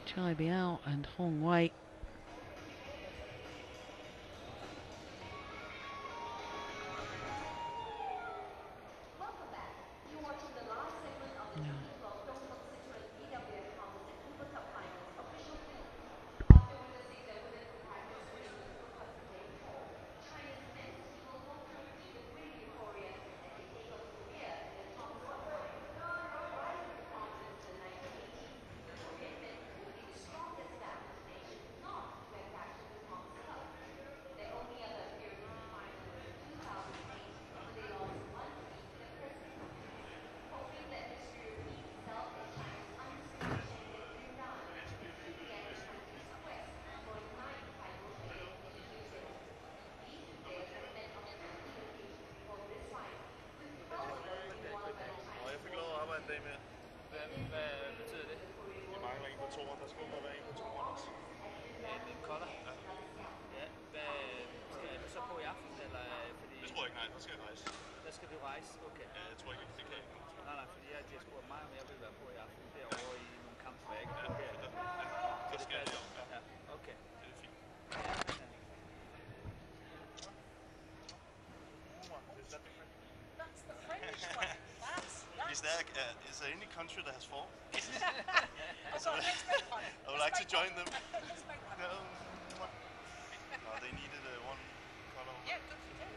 Chaibi out and Hong Wei. Hvad betyder det? Vi mangler en på toeren. Der skal åbenbart være en på toeren også. En kolder? Ja. Ja, hvad skal du så på i aften, eller fordi... Det tror jeg ikke, nej. Der skal jeg rejse. Der skal du rejse? Okay. Ja, jeg tror ikke, det kan jeg ikke. Nej, fordi de har spurgt mig, om jeg vil være på i aften derovre i nogle kampe, hvor jeg ikke Ja, på her. det skal jeg. Ja, okay. Det er fint. That's the French one. Is there any country that has four? Oh, sorry, let's make one. I would like to join them. Let's make one. No, they needed one color. Yeah, good for you.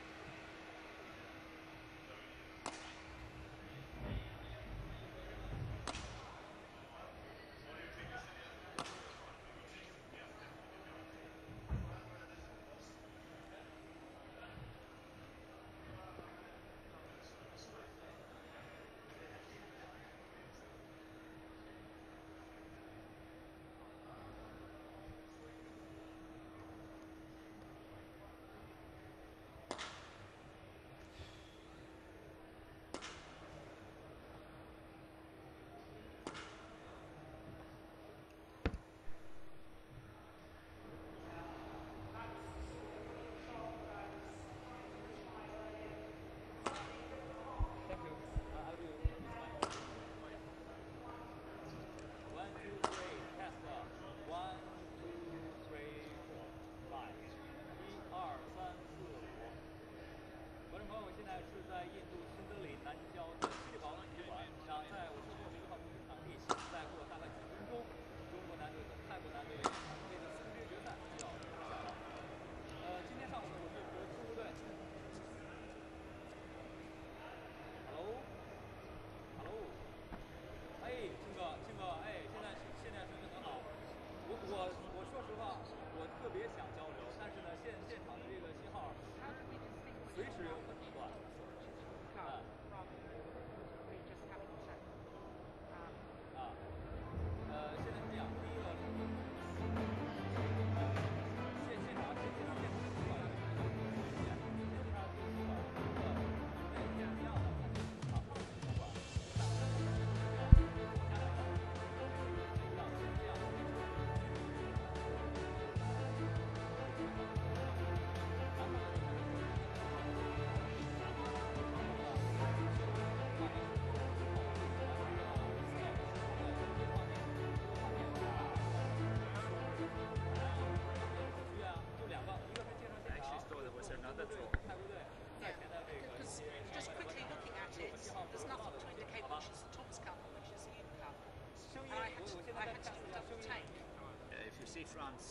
See France.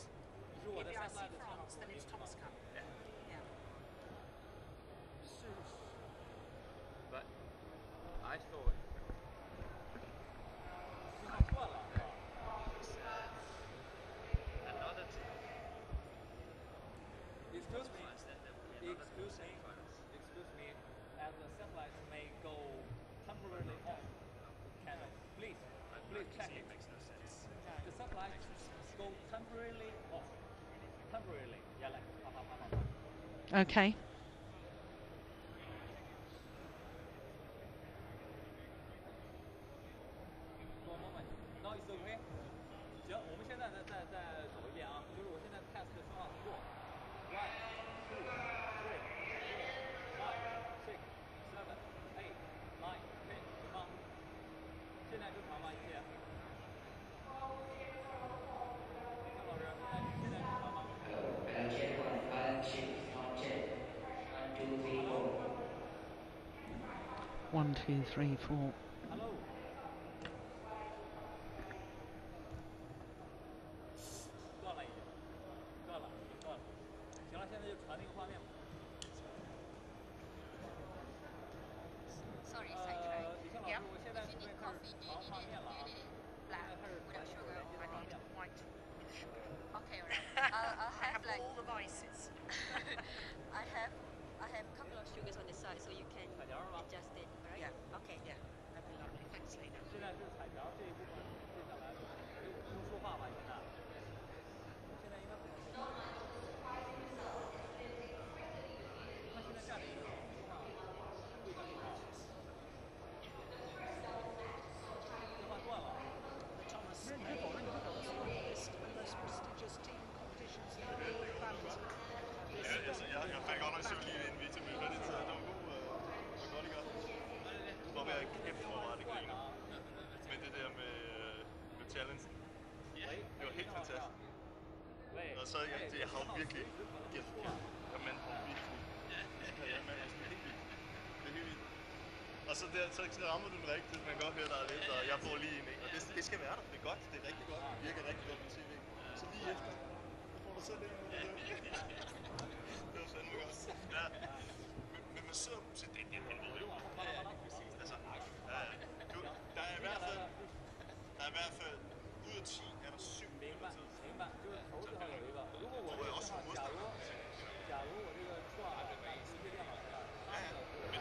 If I see France, then it's Thomas Cup. Yeah. Yeah. But I thought another team. Excuse me, as the satellites may go temporarily off, can please check it. Makes no sense. The satellites go temporarily off. Temporarily, yeah, like. Okay. For a moment. Now it's okay. 行，我们现在再走一遍啊，就是我现在 test 的方法过。1, 2, 3, 4, 5, 6, 7, 8, 9, 10, 正常。现在正常吗？一切。1, 2, 3, 4. Hello。断了已经，断了，已经断了。行了，现在就传那个画面吧。Sorry, 李胜老师，我现在准备开始传画面了啊。现在开始传有连接的画面了。 white with sugar. Okay, all right. I'll I have have like all the vices. I have a couple of sugars on the side, so you can 彩条是吧？ adjust it, right? Yeah. Okay. Yeah, that'd be lovely. Thanks, Lena. 现在是彩条这一部分接下来，不用说话吧？现在，现在应该不用说话。他现在站着也是说话，对上一套，电话断了。 Thomas, the longest and most prestigious team competitions in the world of badminton. Ja, altså, jeg faldt godt nok søvn lige inden vi til mødet, men det var godt i gang. Det var være kæft, hvor var det griner. Men det der med challenge, det var helt fantastisk. Og så, jeg har virkelig gæft kæft. Jamen, virkelig. Ja, man er sådan helt vildt. Det er helt vildt. Og så rammer du den rigtigt, man kan godt høre, der er lidt, og jeg får lige en. Og det skal være der, det er godt, det er rigtig godt. Det virker rigtig godt på tv. Så lige efter, så får du selv en. Det var fandme godt. Ja. Men man sidder og siger, det er helvede, jo. Altså, der er i hvert fald, ud af 10 er der 7 明白，明白，就是头最后有一个。如果我假如我这个错啊，那你是对电脑的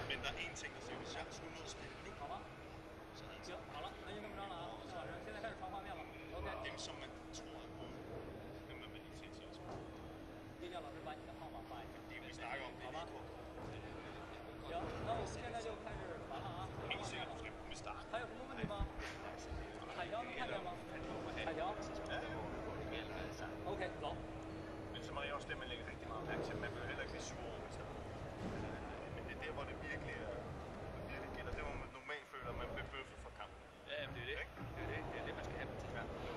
，men der er én ting, der siger, hvis jeg skulle nå at spille nu, 好吗？行，好了，那就这么着了啊，郑老师，现在开始传画面了。OK。 dem som man tror er gode, dem man vil lige se til. 叶教老师把你的号码发一下。 Det vi snakker om, det er lige kort. 行，那我们现在就开始传了啊。 Helt sikkert, du skal kunne starte. 还有什么问题吗？彩条能看见吗？彩条。OK， 走。 Men så må jeg også det, man lægger rigtig meget mærke til. Man vil heller ikke blive sur over, hvis der er. Men det er der, hvor det virkelig gælder. Det, hvor man normalt føler, at man bliver bøffet for kampen. Ja, jamen det er det. Det er det, man skal have.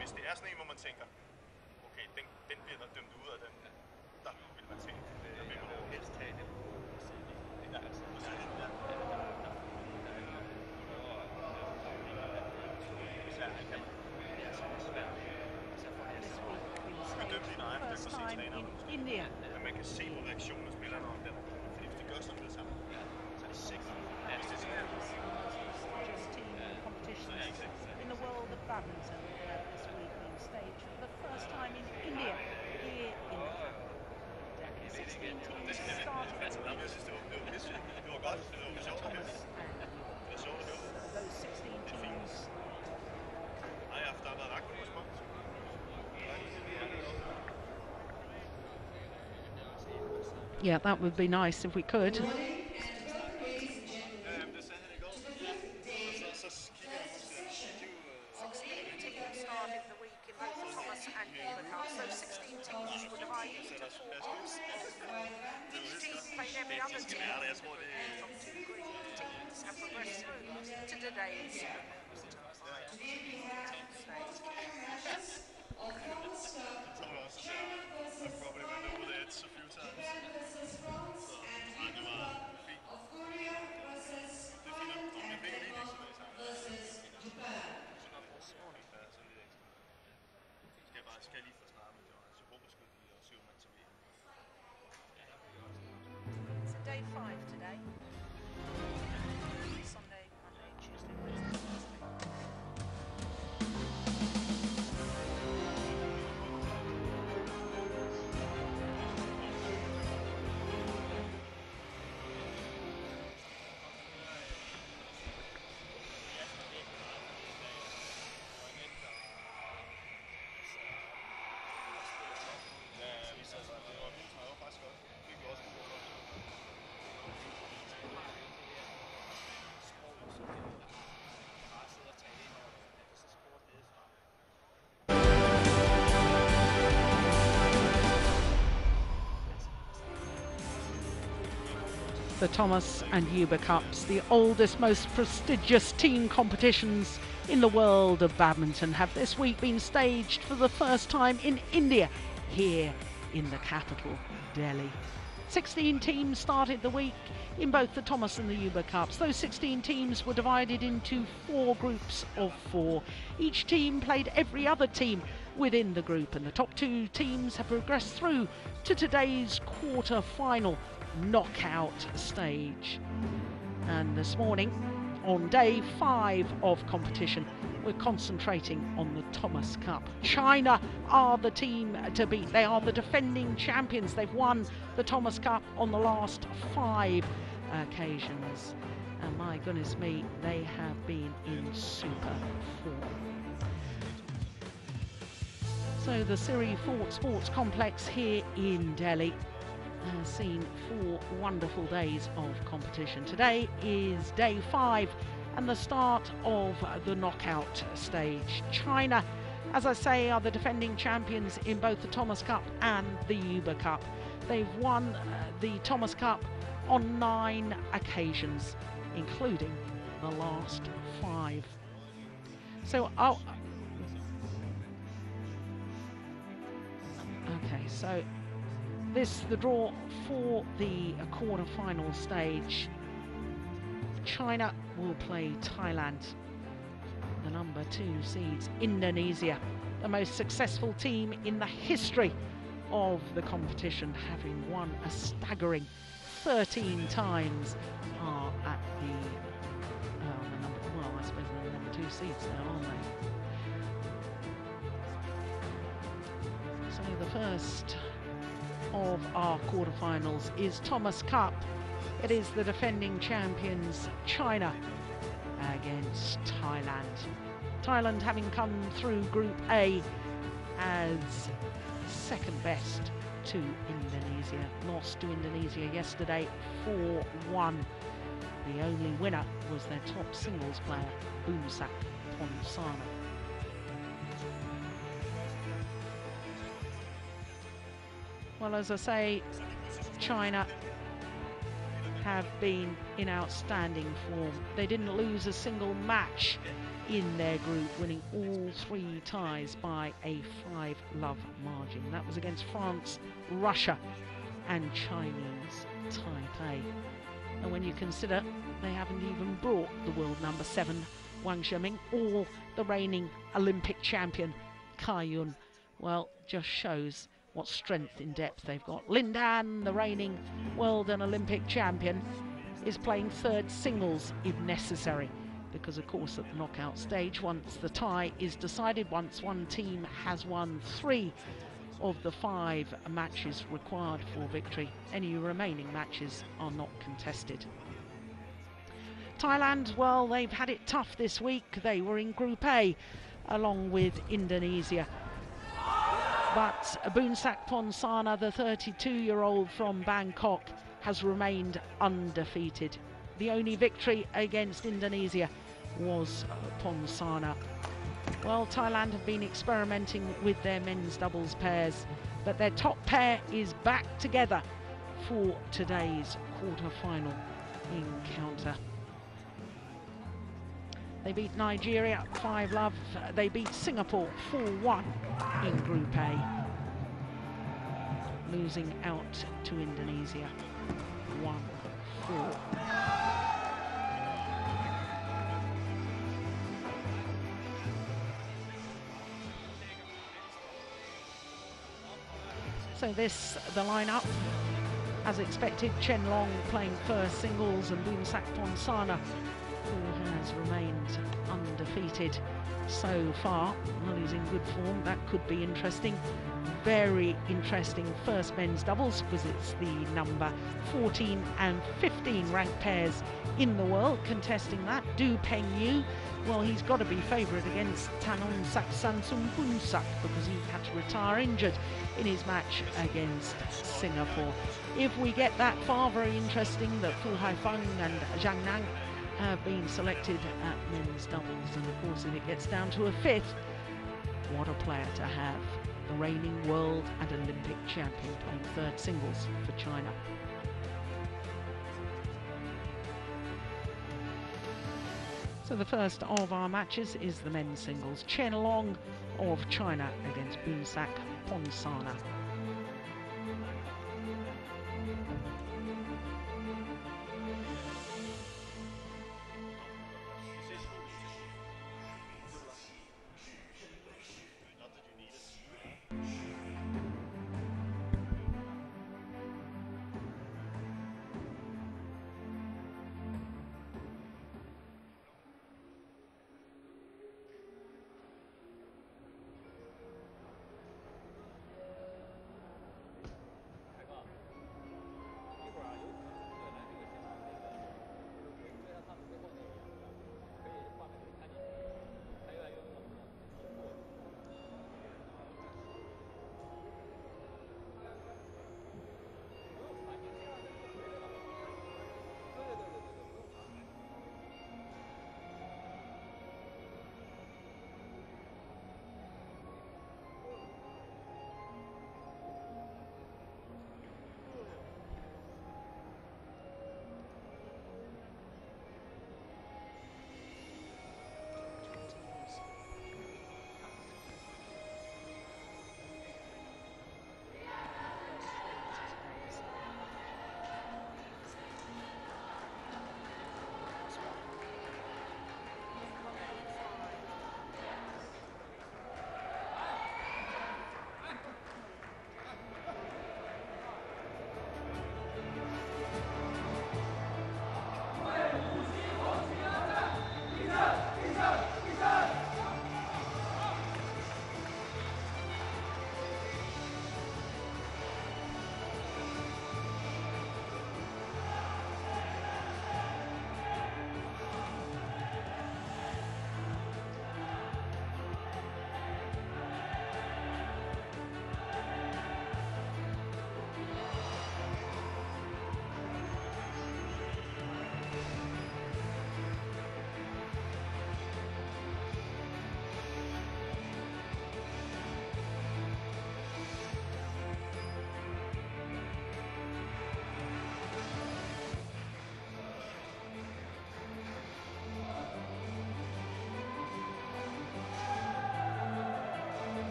Hvis det er sådan en, hvor man tænker, okay, den bliver der dømt ud af den, der vil man tænke, der vil man helst have det. Ja, bedømme din egen, det kan se træneren. India. Men man kan se på reaktionen af spillerne om den. Fordi hvis de gør sådan det samme, så er det sikkert. Hvis det er sådan Prestigious team competitions in the world of badminton have this week been staged for the first time in India here in the capital. 16 teams started. Jeg synes, det var pisse. Det var godt. Det var sjovt at høre. Det var sjovt at høre. Those 16 teams. Nej, der har været ret god respons. Yeah, that would be nice if we could. Det sagde han i går. Så kigger jeg på 16 teams started the week in both Thomas and Uber. So 16 teams were divided into 4 groups. Each team played every other team from 2 teams and progressed through to today's I've probably been over the edge a few times. Det var fint. Det er fint, om jeg fik lige ekstra dag sammen. Ja, så lidt ekstra. Skal jeg lige få snart, men det var så håber sgu lige at 7 mand som en. So day 5 today. Sunday, Monday, Tuesday, Wednesday, Thursday. The Thomas and Uber Cups, the oldest, most prestigious team competitions in the world of badminton, have this week been staged for the first time in India, here in the capital, Delhi. 16 teams started the week in both the Thomas and the Uber Cups. Those 16 teams were divided into 4 groups of 4. Each team played every other team within the group, and the top 2 teams have progressed through to today's quarter-final knockout stage. And this morning, on day 5 of competition, we're concentrating on the Thomas Cup. China are the team to beat. They are the defending champions. They've won the Thomas Cup on the last 5 occasions. And my goodness me, they have been in super form. So the Siri Fort Sports Complex here in Delhi has seen 4 wonderful days of competition. Today is day 5 and the start of the knockout stage. China, as I say, are the defending champions in both the Thomas Cup and the Uber Cup. They've won the Thomas Cup on 9 occasions, including the last 5. So, okay, so this the draw for the quarter-final stage. China will play Thailand. The number 2 seeds Indonesia, the most successful team in the history of the competition, having won a staggering 13 times, are at the number, well, I suppose they're the number 2 seeds now, aren't they? So the first of our quarterfinals is Thomas Cup. It is the defending champions China against Thailand. Thailand having come through Group A as second best to Indonesia. Lost to Indonesia yesterday 4-1. The only winner was their top singles player, Boomsak Ponsana. Well, as I say, China have been in outstanding form. They didn't lose a single match in their group, winning all 3 ties by a 5-love margin. That was against France, Russia and Chinese Taipei. And when you consider they haven't even brought the world number 7, Wang Zhiming, or the reigning Olympic champion, Cai Yun, well, just shows what strength in depth they've got. Lin Dan, the reigning world and Olympic champion, is playing third singles if necessary, because of course at the knockout stage, once the tie is decided, once one team has won 3 of the 5 matches required for victory, any remaining matches are not contested. Thailand, well, they've had it tough this week. They were in Group A along with Indonesia. But Boomsak Ponsana, the 32-year-old from Bangkok, has remained undefeated. The only victory against Indonesia was Ponsana. Well, Thailand have been experimenting with their men's doubles pairs, but their top pair is back together for today's quarter-final encounter. They beat Nigeria 5-love. They beat Singapore 4-1 in Group A, losing out to Indonesia 1-4. So this, the lineup, as expected, Chen Long playing first singles and Boomsak Ponsana, who has remained undefeated so far. Well, he's in good form. That could be interesting. Very interesting first men's doubles, because it's the number 14 and 15 ranked pairs in the world contesting that. Du Pengyu, well, he's got to be favourite against Thanomsak Samsung Boomsak, because he had to retire injured in his match against Singapore. If we get that far, very interesting that Fu Haifeng and Zhang Nang have been selected at men's doubles, and of course if it gets down to a 5th, what a player to have. The reigning world and Olympic champion playing third singles for China. So the first of our matches is the men's singles. Chen Long of China against Boomsak Ponsana.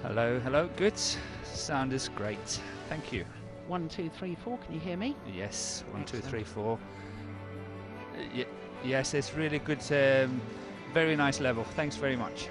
Hello, hello, good. Sound is great. Thank you. 1, 2, 3, 4. Can you hear me? Yes, 1, 2, Excellent. 3, 4. Yes, it's really good. Very nice level. Thanks very much.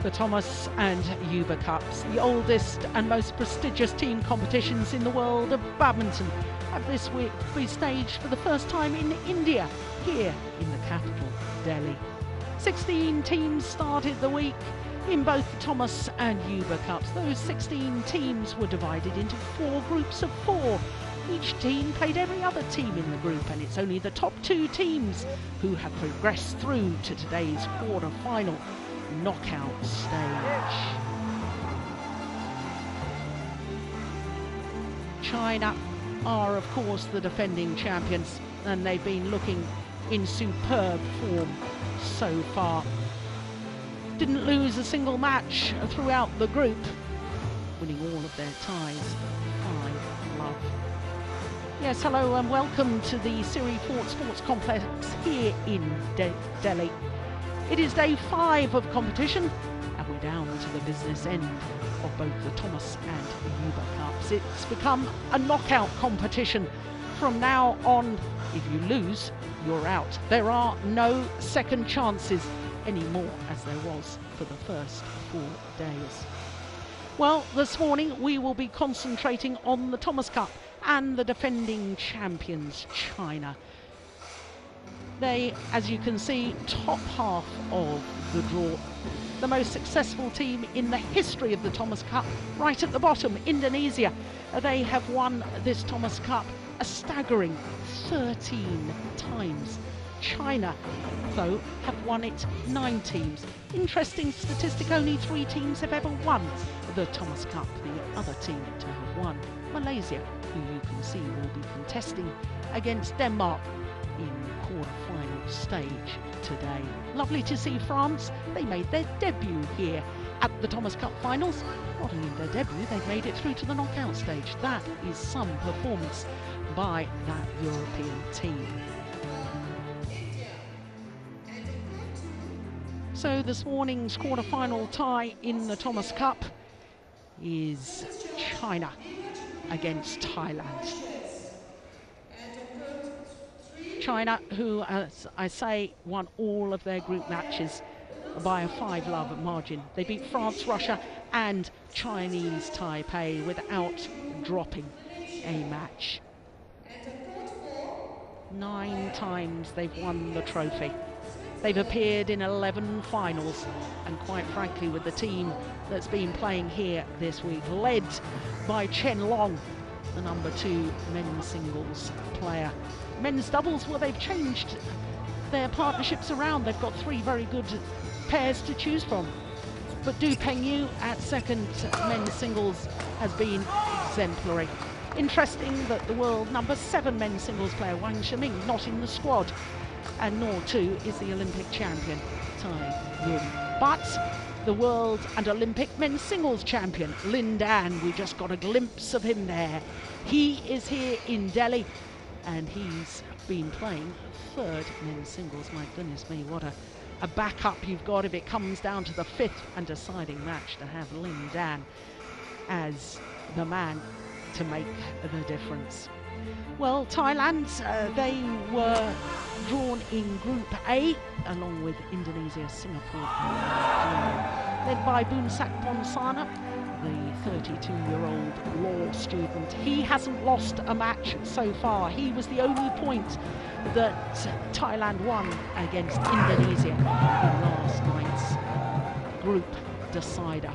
The Thomas and Uber Cups, the oldest and most prestigious team competitions in the world of badminton, have this week been staged for the first time in India, here in the capital, Delhi. 16 teams started the week in both the Thomas and Uber Cups. Those 16 teams were divided into 4 groups of 4. Each team played every other team in the group, and it's only the top 2 teams who have progressed through to today's quarter-final knockout stage. China are, of course, the defending champions, and they've been looking in superb form so far. Didn't lose a single match throughout the group, winning all of their ties 5-love. Yes, hello and welcome to the Siri Fort Sports Complex here in Delhi. It is day 5 of competition, and we're down to the business end of both the Thomas and Yuba Cups. It's become a knockout competition. From now on, if you lose, you're out. There are no second chances anymore, as there was for the first 4 days. Well, this morning we will be concentrating on the Thomas Cup and the defending champions, China. They, as you can see, top half of the draw. The most successful team in the history of the Thomas Cup. Right at the bottom, Indonesia. They have won this Thomas Cup a staggering 13 times. China, though, have won it 9 teams. Interesting statistic, only 3 teams have ever won the Thomas Cup. The other team to have won, Malaysia, who you can see will be contesting against Denmark in quarter-final stage today. Lovely to see France. They made their debut here at the Thomas Cup finals. Not only their debut, they've made it through to the knockout stage. That is some performance by that European team. So this morning's quarter-final tie in the Thomas Cup is China against Thailand. China, who, as I say, won all of their group matches by a 5-love margin. They beat France, Russia and Chinese Taipei without dropping a match. 9 times they've won the trophy. They've appeared in 11 finals, and quite frankly, with the team that's been playing here this week, led by Chen Long, the number 2 men's singles player. Men's doubles, well, they've changed their partnerships around. They've got 3 very good pairs to choose from. But Du Pengyu at second men's singles has been exemplary. Interesting that the world number 7 men's singles player, Wang Shiming, not in the squad. And nor too is the Olympic champion, Tai Yun. But the world and Olympic men's singles champion, Lin Dan, we just got a glimpse of him there. He is here in Delhi, and he's been playing 3rd men's singles. My goodness me, what a backup you've got if it comes down to the 5th and deciding match, to have Lin Dan as the man to make the difference. Well, Thailand, they were drawn in Group A, along with Indonesia, Singapore and Malaysia. Led by Boonsak Ponsana, the 32-year-old law student. He hasn't lost a match so far. He was the only point that Thailand won against Indonesia in last night's group decider.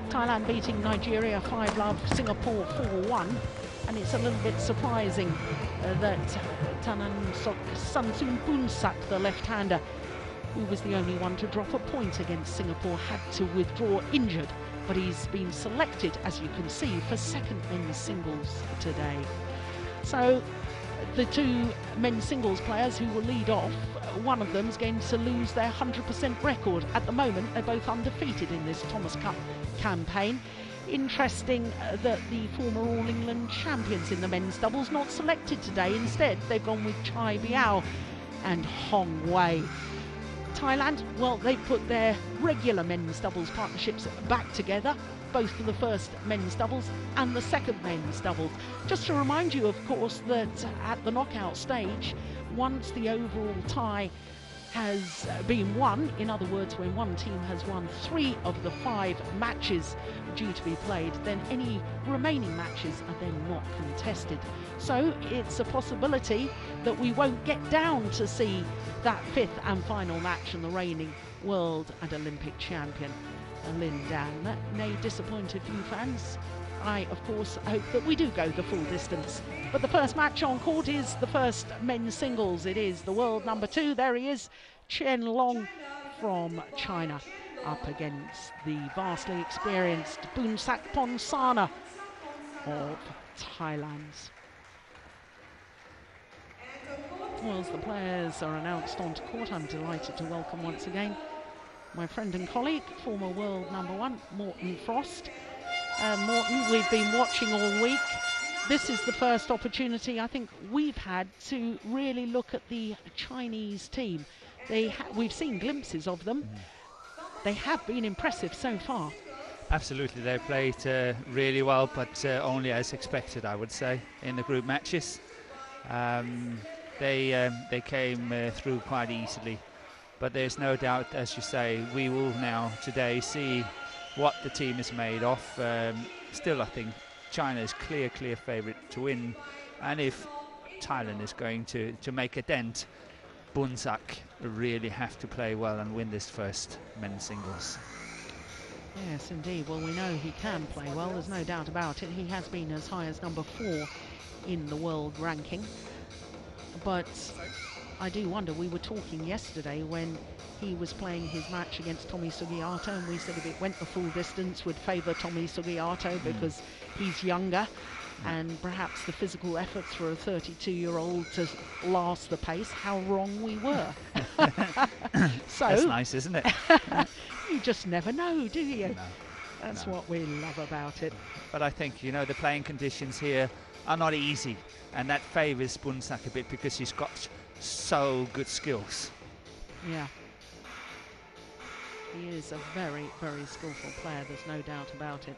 Thailand beating Nigeria 5-love, Singapore 4-1. And it's a little bit surprising that Samsun Boonsak, the left-hander, who was the only one to drop a point against Singapore, had to withdraw injured. But he's been selected, as you can see, for 2nd men's singles today. So the 2 men's singles players who will lead off, one of them's going to lose their 100% record. At the moment, they're both undefeated in this Thomas Cup campaign. Interesting that the former All England champions in the men's doubles not selected today. Instead, they've gone with Chai Biao and Hong Wei. Thailand, well, they put their regular men's doubles partnerships back together, both for the 1st men's doubles and the 2nd men's doubles. Just to remind you, of course, that at the knockout stage, once the overall tie has been won, in other words, when one team has won 3 of the 5 matches due to be played, then any remaining matches are then not contested. So it's a possibility that we won't get down to see that 5th and final match and the reigning world and Olympic champion, Lin Dan. That may disappoint a few fans. I, of course, hope that we do go the full distance. But the first match on court is the 1st men's singles. It is the world number 2. There he is, Chen Long from China, up against the vastly experienced Boonsak Ponsana of Thailand. Well, as the players are announced onto court, I'm delighted to welcome once again my friend and colleague, former world number 1, Morten Frost. Morten, we've been watching all week. This is the first opportunity I think we've had to really look at the Chinese team. we've seen glimpses of them. They have been impressive so far. Absolutely, they played really well, but only as expected, I would say, in the group matches. They came through quite easily, but there's no doubt, as you say, we will now today see what the team is made of. Still, I think China is clear favourite to win, and if Thailand is going to make a dent, Bunsak really have to play well and win this first men's singles. Yes, indeed. Well, we know he can play well, there's no doubt about it. He has been as high as number 4 in the world ranking. But I do wonder, we were talking yesterday when he was playing his match against Tommy Sugiyato, and we said if it went the full distance would favour Tommy Sugiyato because he's younger, and perhaps the physical efforts for a 32-year-old to last the pace. How wrong we were. So that's nice, isn't it? You just never know, do you? No, That's what we love about it. But I think, you know, the playing conditions here are not easy, and that favours Bunsak a bit because he's got so good skills. Yeah. He is a very, very skillful player, there's no doubt about it.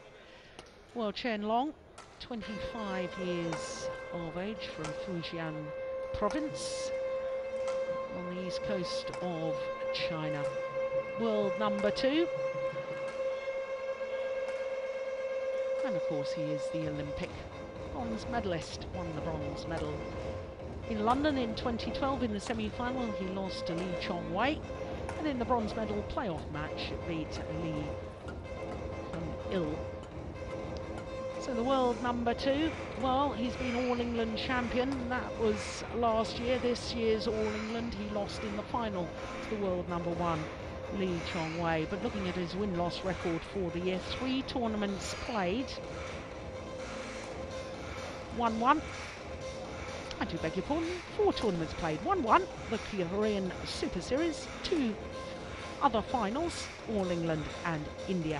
Well, Chen Long, 25 years of age, from Fujian province on the east coast of China. World number 2. And of course he is the Olympic bronze medalist, won the bronze medal in London in 2012 in the semi-final. He lost to Lee Chong-wei, and in the bronze medal playoff match beat Lee Il. So the world number 2, well, he's been All-England champion. That was last year. This year's All-England, he lost in the final to the world number 1, Lee Chong-wei. But looking at his win-loss record for the year, 3 tournaments played, 1-1. I do beg your pardon, 4 tournaments played, 1-1, the Korean Super Series, 2 other finals, All-England and India.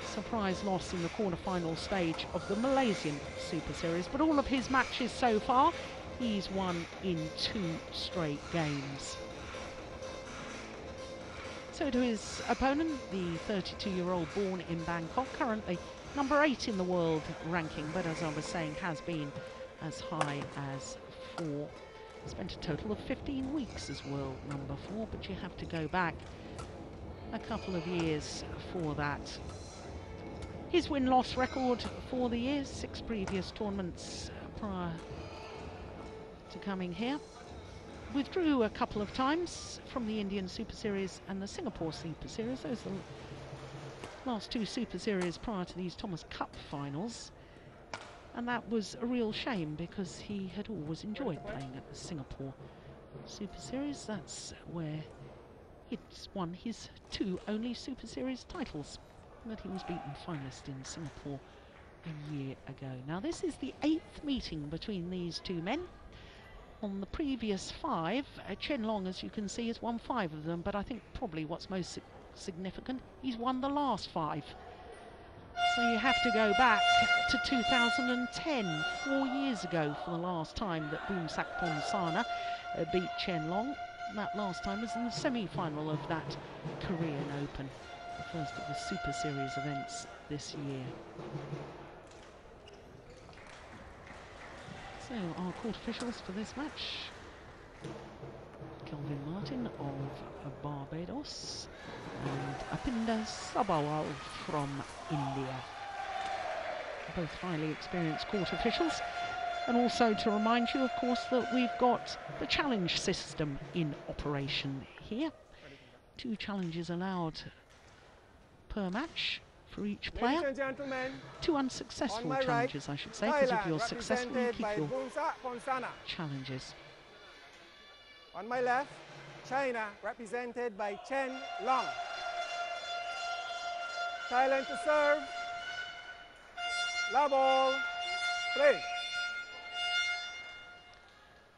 Surprise loss in the quarter-final stage of the Malaysian Super Series, but all of his matches so far, he's won in 2 straight games. So to his opponent, the 32-year-old born in Bangkok, currently number 8 in the world ranking, but as I was saying, has been as high as 4. Spent a total of 15 weeks as world number 4, but you have to go back a couple of years for that. His win-loss record for the year, 6 previous tournaments prior to coming here. Withdrew a couple of times from the Indian Super Series and the Singapore Super Series. Those are the last 2 Super Series prior to these Thomas Cup finals. And that was a real shame because he had always enjoyed playing at the Singapore Super Series. That's where he's won his 2 only Super Series titles. But he was beaten finalist in Singapore a year ago. Now this is the 8th meeting between these 2 men. On the previous 5, Chen Long, as you can see, has won 5 of them, but I think probably what's most significant, he's won the last 5. So you have to go back to 2010, 4 years ago, for the last time that Boomsak Ponsana beat Chen Long. That last time was in the semi-final of that Korean Open, the first of the Super Series events this year. So our court officials for this match: Kelvin Martin of Barbados and Apinda Sabawal from India. Both highly experienced court officials. And also to remind you, of course, that we've got the challenge system in operation here. 2 challenges allowed per match for each player. 2 unsuccessful challenges, I should say, because if you're successful, you keep your challenges. On my left, China, represented by Chen Long. Thailand to serve. Love all. Play.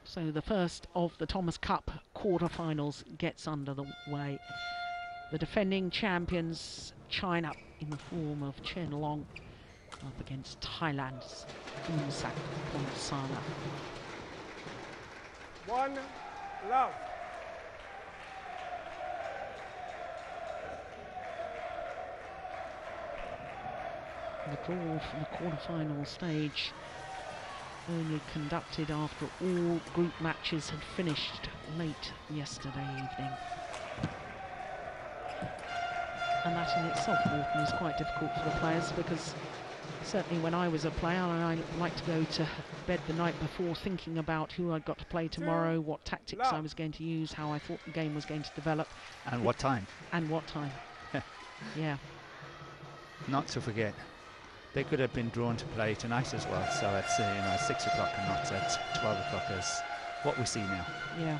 So the first of the Thomas Cup quarterfinals gets under the way. The defending champions, China, in the form of Chen Long, up against Thailand's Boomsak Ponsana. 1 love. The draw from the quarter-final stage only conducted after all group matches had finished late yesterday evening. And that in itself, Morton, is quite difficult for the players, because certainly when I was a player, I liked to go to bed the night before thinking about who I'd got to play tomorrow, what tactics I was going to use, how I thought the game was going to develop. And what time. And what time. Yeah. Not to forget, they could have been drawn to play tonight as well, so it's 6 o'clock and not at 12 o'clock as what we see now. Yeah.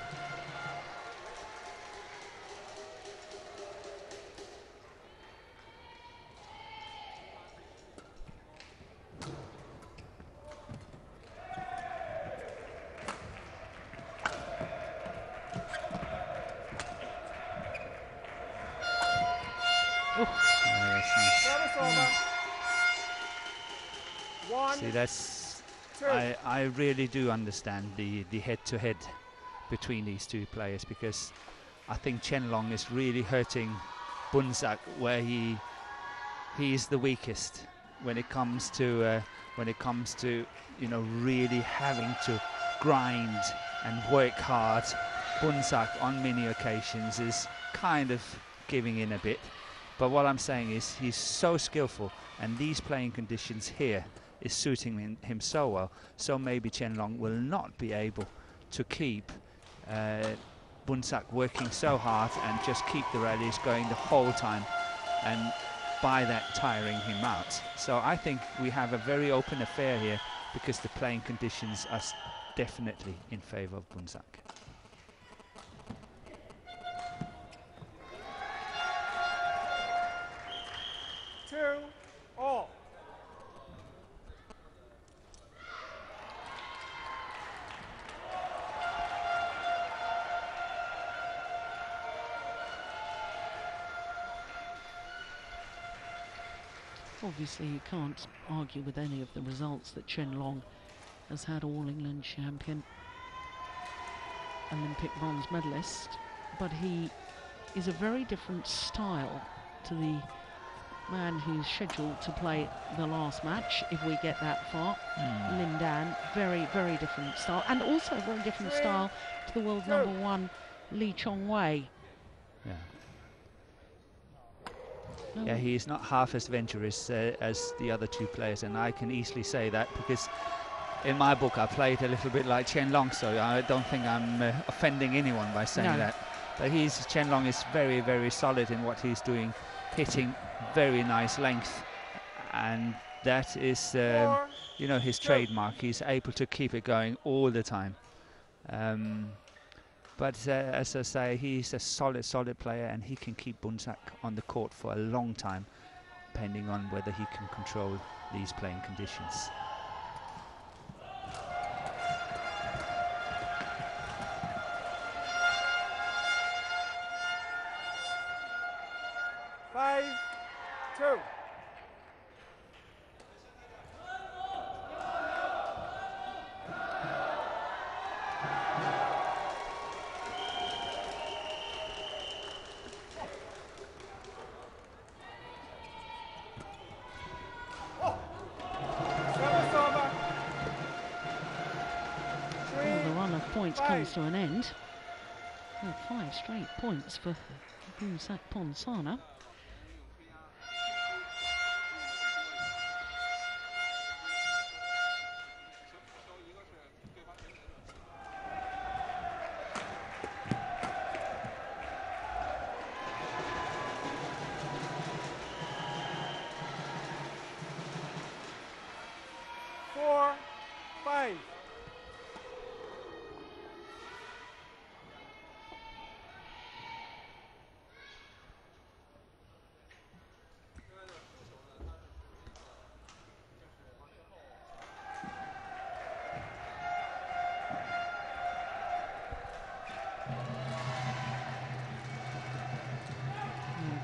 See, that's I really do understand the head-to-head between these two players, because I think Chen Long is really hurting Bunsak where he's the weakest when it comes to really having to grind and work hard. Bunsak on many occasions is kind of giving in a bit, but what I'm saying is he's so skillful, and these playing conditions here is suiting him so well, so maybe Chen Long will not be able to keep Bunsak working so hard and just keep the rallies going the whole time, and by that tiring him out. So I think we have a very open affair here, because the playing conditions are definitely in favour of Bunsak. All. Obviously, you can't argue with any of the results that Chen Long has had All England champion, Olympic bronze medalist, but he is a very different style to the man who's scheduled to play the last match, if we get that far. Lin Dan, very, very different style, and also a very different style to the world #1 Lee Chong Wei. Yeah. Yeah, he is not half as adventurous as the other two players, and I can easily say that because in my book I played a little bit like Chen Long, so I don't think I'm offending anyone by saying that. But Chen Long is very, very solid in what he's doing, hitting very nice length, and that is his trademark. He's able to keep it going all the time. But as I say, he's a solid player, and he can keep Bunsak on the court for a long time, depending on whether he can control these playing conditions. Two. Well, the run of points comes to an end. 5 straight points for Bunsak Ponsana.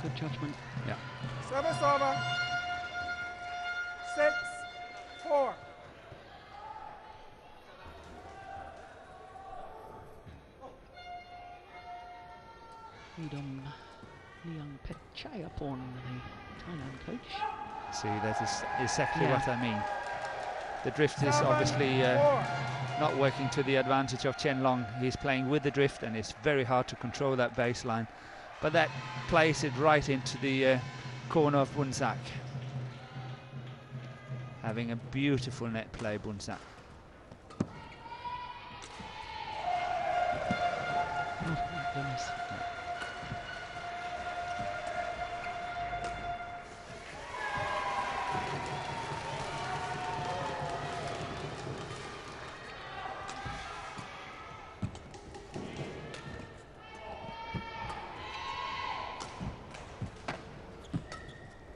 Good judgment. Yeah. Service over. 6-4. Udom Liang Pechayapon, the Thailand coach. See, that is exactly what I mean. The drift is obviously not working to the advantage of Chen Long. He's playing with the drift, and it's very hard to control that baseline. But that plays it right into the corner of Bunsak. Having a beautiful net play, Bunsak. Oh my goodness.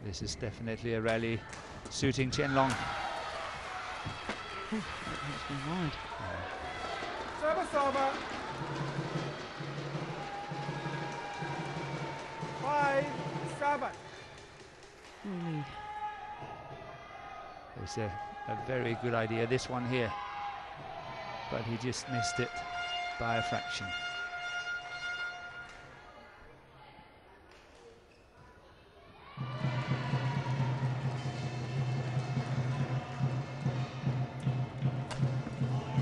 This is definitely a rally suiting Chen Long. That has been wide. Service over. 5-7. Really. It's a very good idea, this one here. But he just missed it by a fraction.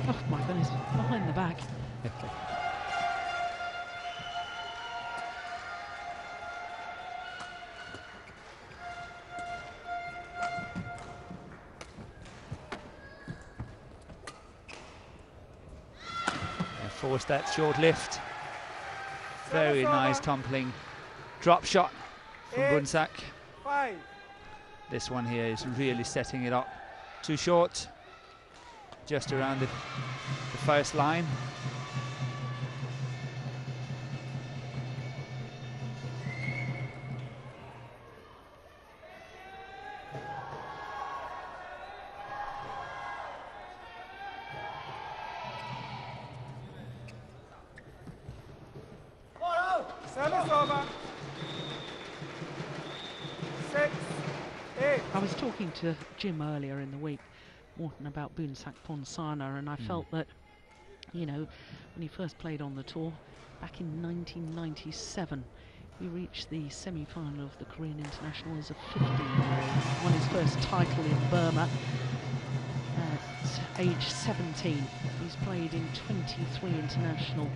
Oh my goodness, behind the back. Forced that short lift. Very nice tumbling drop shot from Bunsak. 5. This one here is really setting it up. Too short. Just around the first line. Service over. 6-8. I was talking to Jim earlier in the week, Morton, about Bunsak Ponsana, and I felt that, you know, when he first played on the tour back in 1997, he reached the semi-final of the Korean International as a 15-year-old, won his first title in Burma at age 17. He's played in 23 international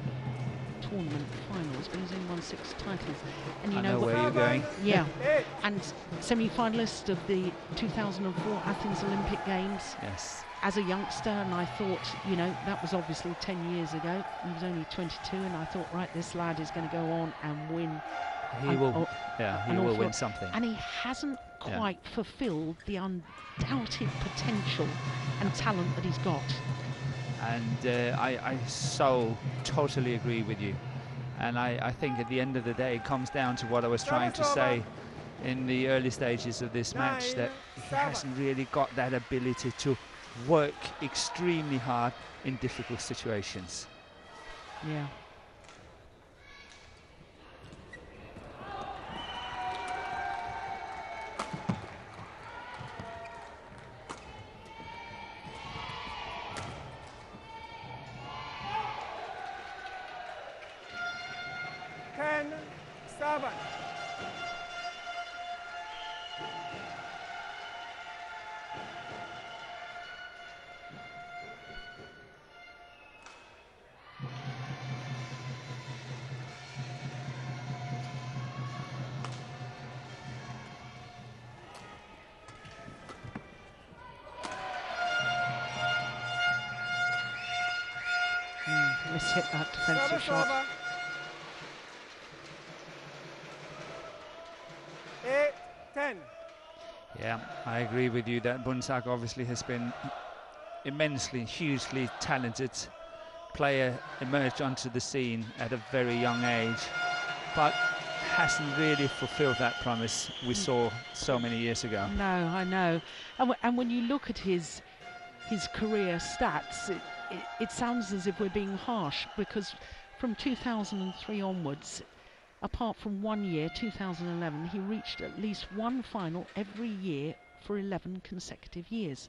tournament finals, but he's only won 6 titles. And you I know where you're going. Yeah, and semi-finalist of the 2004 Athens Olympic Games. Yes. As a youngster, and I thought, you know, that was obviously 10 years ago. He was only 22, and I thought, right, this lad is going to go on and win. He will, yeah, he will win something. And he hasn't quite fulfilled the undoubted potential and talent that he's got. And I so totally agree with you. And I think at the end of the day, it comes down to what I was trying to say in the early stages of this match, that he hasn't really got that ability to work extremely hard in difficult situations. Yeah. Hit that defensive shot. 8-10. Yeah, I agree with you that Bunsak obviously has been immensely, hugely talented player, emerged onto the scene at a very young age, but hasn't really fulfilled that promise we saw so many years ago. No, I know. And when you look at his career stats, it sounds as if we're being harsh, because from 2003 onwards, apart from 1 year, 2011, he reached at least one final every year for 11 consecutive years.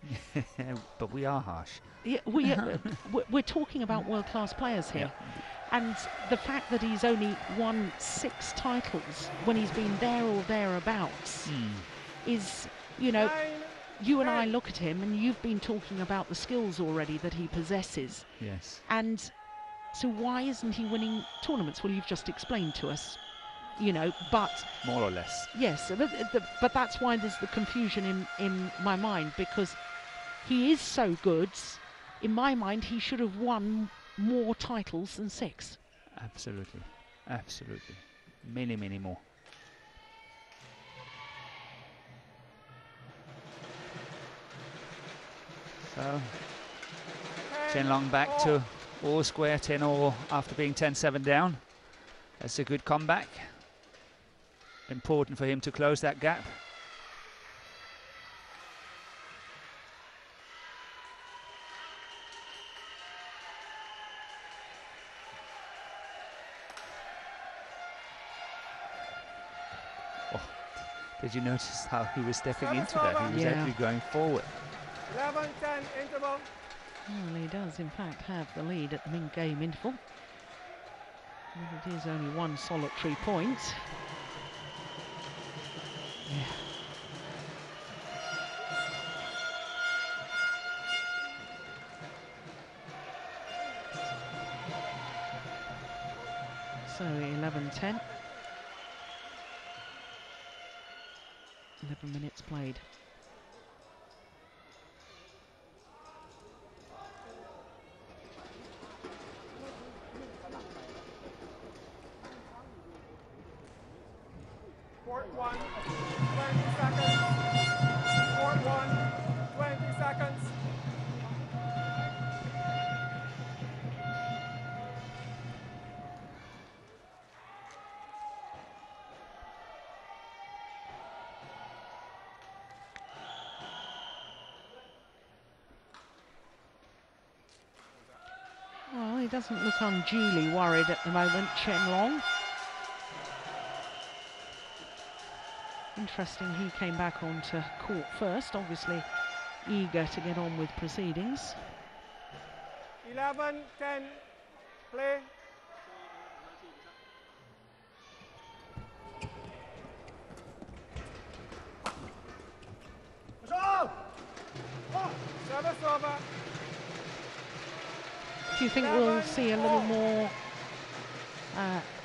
But we are harsh. Yeah, we're talking about world-class players here. Yeah. And the fact that he's only won 6 titles when he's been there or thereabouts is you know, you and I look at him, and you've been talking about the skills already that he possesses. Yes. And so why isn't he winning tournaments? Well, you've just explained to us, you know, but... More or less. Yes, but that's why there's the confusion in my mind, because he is so good. In my mind, he should have won more titles than 6. Absolutely. Absolutely. Many, many more. So, Chen Long back to all square, 10-all after being 10-7 down. That's a good comeback. Important for him to close that gap. Oh, did you notice how he was stepping into that? He was actually going forward. 11-10 interval. Well, he does, in fact, have the lead at the mid-game interval. But it is only one solitary point. Yeah. So 11-10. 11 minutes played. Court 1, 20 seconds. Court 1, 20 seconds. Well, he doesn't look unduly worried at the moment, Chen Long. Interesting, he came back onto court first, obviously eager to get on with proceedings. 11-10, play. Service over. Do you think we'll see a little more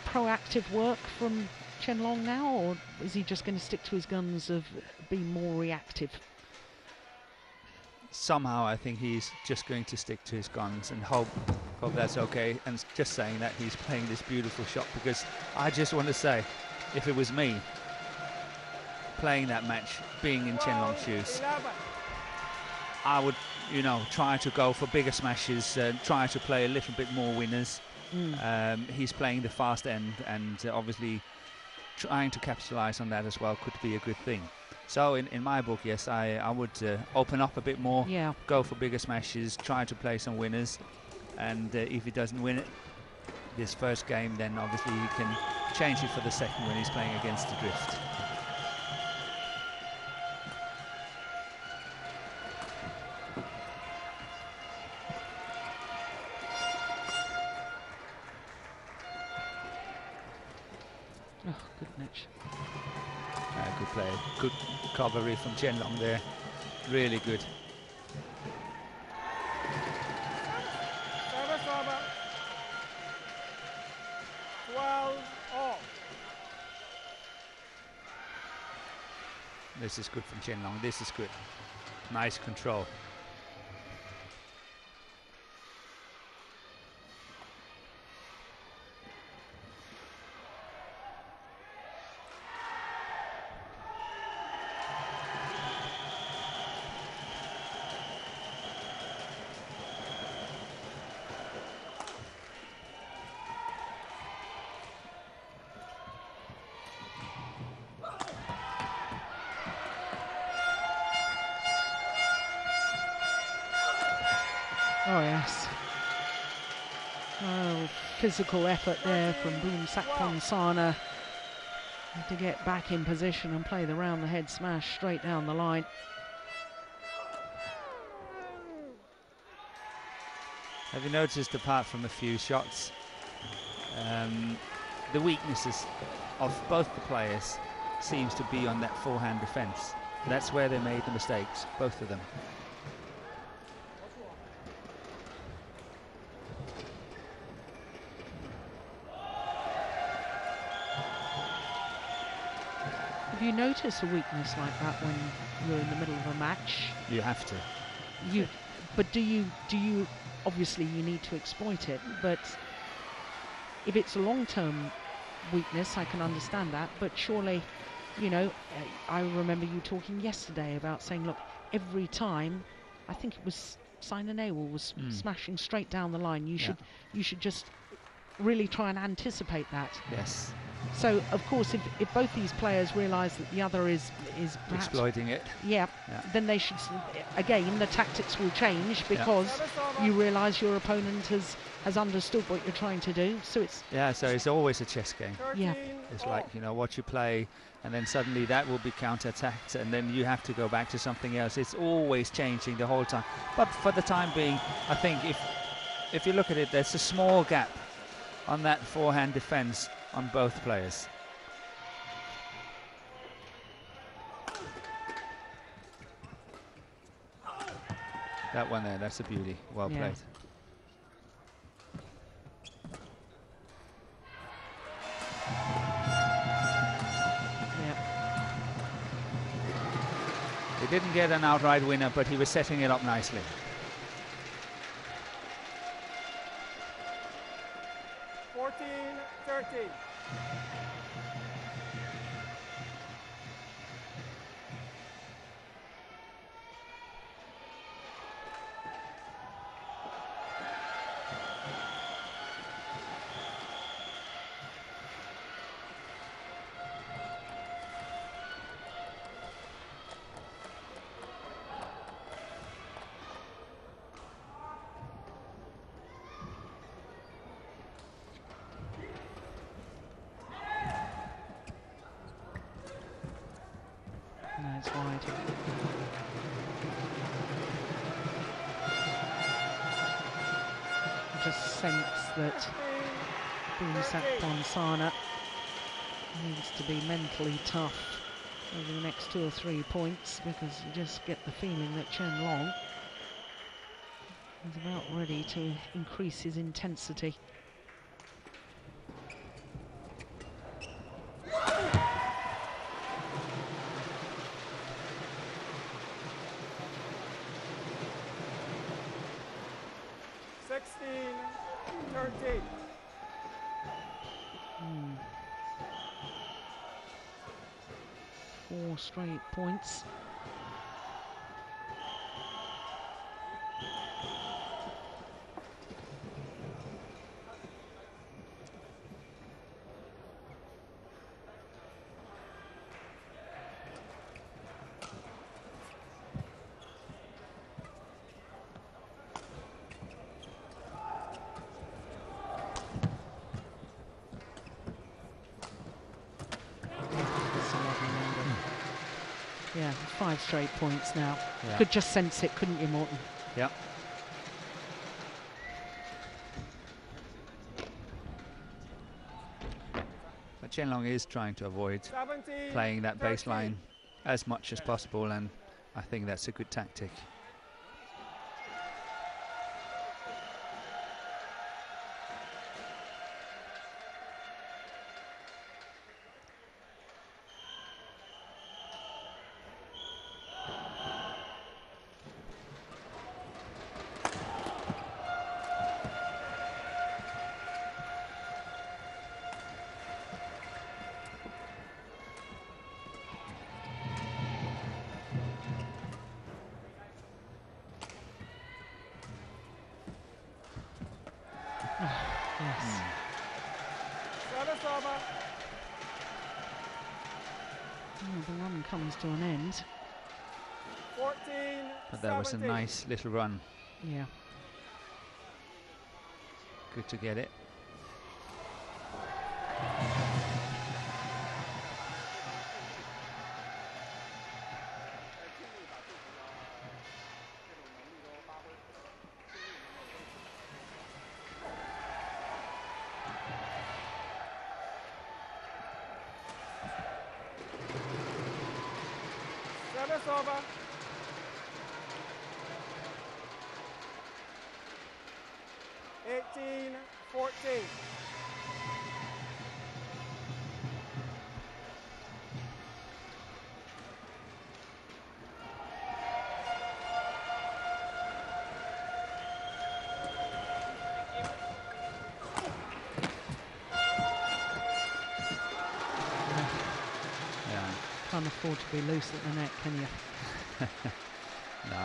proactive work from Chen Long now, or is he just going to stick to his guns of being more reactive? Somehow I think he's just going to stick to his guns and hope that's okay, and just saying that he's playing this beautiful shot, because I just want to say, if it was me playing that match, being in Chen Long's shoes, I would, you know, try to go for bigger smashes, try to play a little bit more winners. He's playing the fast end, and obviously trying to capitalize on that as well could be a good thing. So in my book, yes, I would open up a bit more, go for bigger smashes, try to play some winners, and if he doesn't win it this first game, then obviously he can change it for the second when he's playing against the drift. Oh, good match. Good play, good recovery from Chen Long there, really good. Service over. 12 all. This is good from Chen Long, this is good. Nice control. Oh yes. Oh, physical effort there from Boomsakpon to get back in position and play the round the head smash straight down the line. Have you noticed, apart from a few shots, the weaknesses of both the players seems to be on that forehand defense. That's where they made the mistakes, both of them. Have you noticed a weakness like that when you're in the middle of a match? You have to. But do you obviously you need to exploit it, but if it's a long-term weakness, I can understand that, but surely, you know, I remember you talking yesterday about saying, look, every time, I think it was Simon Newell was smashing straight down the line, you should just really try and anticipate that. Yes. So of course, if both these players realise that the other is perhaps exploiting it, then they should again, the tactics will change because you realise your opponent has understood what you're trying to do. So it's always a chess game. Yeah, it's like, you know, what you play, and then suddenly that will be counter-attacked, and then you have to go back to something else. It's always changing the whole time. But for the time being, I think if you look at it, there's a small gap on that forehand defense on both players. That one there, that's a beauty. Well played. He didn't get an outright winner, but he was setting it up nicely. 14-13. It's wide. I just sense that Bunisak Bonsana needs to be mentally tough over the next 2 or 3 points, because you just get the feeling that Chen Long is about ready to increase his intensity. Four straight points. Yeah, 5 straight points now. Yeah. Could just sense it, couldn't you, Morten? Yeah. But Chen Long is trying to avoid playing that baseline as much as possible, and I think that's a good tactic. The run comes to an end. 14, but that was a nice little run. Yeah. Good to get it. Service over. (18-14). Can't afford to be loose at the net, can you? No,